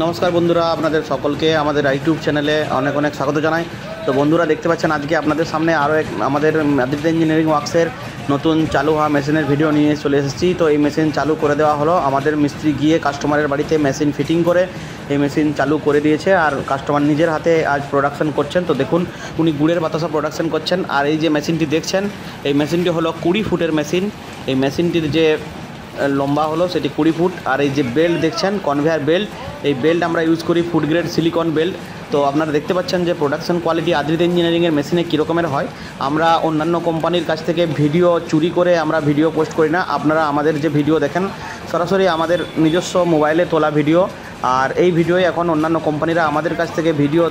নমস্কার বন্ধুরা, আপনাদের সকলকে আমাদের ইউটিউব চ্যানেলে অনেক অনেক স্বাগত জানাই। তো বন্ধুরা দেখতে পাচ্ছেন আজকে আপনাদের সামনে আরও এক আমাদের আদিত্য ইঞ্জিনিয়ারিং ওয়ার্কসের নতুন চালু হওয়া মেশিনের ভিডিও নিয়ে চলে এসেছি। তো এই মেশিন চালু করে দেওয়া হলো, আমাদের মিস্ত্রি গিয়ে কাস্টমারের বাড়িতে মেশিন ফিটিং করে এই মেশিন চালু করে দিয়েছে আর কাস্টমার নিজের হাতে আজ প্রোডাকশন করছেন। তো দেখুন উনি গুড়ের বাতাসা প্রোডাকশন করছেন। আর এই যে মেশিনটি দেখছেন, এই মেশিনটি হলো 20 ফুটের মেশিন। এই মেশিনটির যে লম্বা হলো সেটি 20 ফুট। আর এই যে বেল্ট দেখছেন, কনভেয়ার বেল্ট, এই বেল্ট আমরা ইউজ করি ফুড গ্রেড সিলিকন বেল্ট। তো আপনারা দেখতে পাচ্ছেন যে প্রোডাকশন কোয়ালিটি আদিত্য ইঞ্জিনিয়ারিংয়ের মেশিনে কীরকমের হয়। আমরা অন্যান্য কোম্পানির কাছ থেকে ভিডিও চুরি করে আমরা ভিডিও পোস্ট করি না। আপনারা আমাদের যে ভিডিও দেখেন সরাসরি আমাদের নিজস্ব মোবাইলে তোলা ভিডিও। আর এই ভিডিওই এখন অন্যান্য কোম্পানিরা আমাদের কাছ থেকে ভিডিও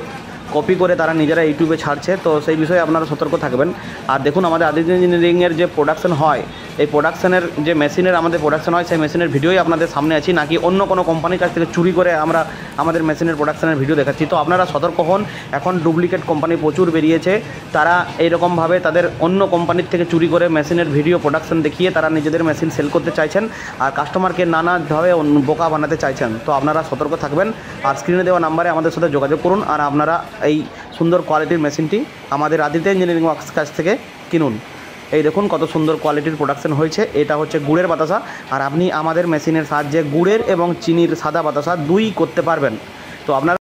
কপি করে তারা নিজেরা ইউটিউবে ছাড়ছে। তো সেই বিষয়ে আপনারা সতর্ক থাকবেন। আর দেখুন আমাদের আদিত্য ইঞ্জিনিয়ারিংয়ের যে প্রোডাকশন হয়, এই প্রোডাকশনের যে মেশিনের আমাদের প্রোডাকশন হয় সেই মেশিনের ভিডিওই আপনাদের সামনে আছি, নাকি অন্য কোনো কোম্পানির কাছ থেকে চুরি করে আমরা আমাদের মেশিনের প্রোডাকশনের ভিডিও দেখাচ্ছি। তো আপনারা সতর্ক হন, এখন ডুপ্লিকেট কোম্পানি প্রচুর বেরিয়েছে। তারা এইরকমভাবে তাদের অন্য কোম্পানির থেকে চুরি করে মেশিনের ভিডিও প্রোডাকশন দেখিয়ে তারা নিজেদের মেশিন সেল করতে চাইছেন আর কাস্টমারকে নানাভাবে বোকা বানাতে চাইছেন। তো আপনারা সতর্ক থাকবেন আর স্ক্রিনে দেওয়া নাম্বারে আমাদের সাথে যোগাযোগ করুন আর আপনারা এই সুন্দর কোয়ালিটির মেশিনটি আমাদের আদিত্য ইঞ্জিনিয়ারিং ওয়ার্কস কাছ থেকে কিনুন। এই দেখুন কত সুন্দর কোয়ালিটির প্রোডাকশন হয়েছে। এটা হচ্ছে গুড়ের বাতাসা আর আপনি আমাদের মেশিনের সাহায্যে গুড়ের এবং চিনির সাদা বাতাসা দুই করতে পারবেন। তো আপনারা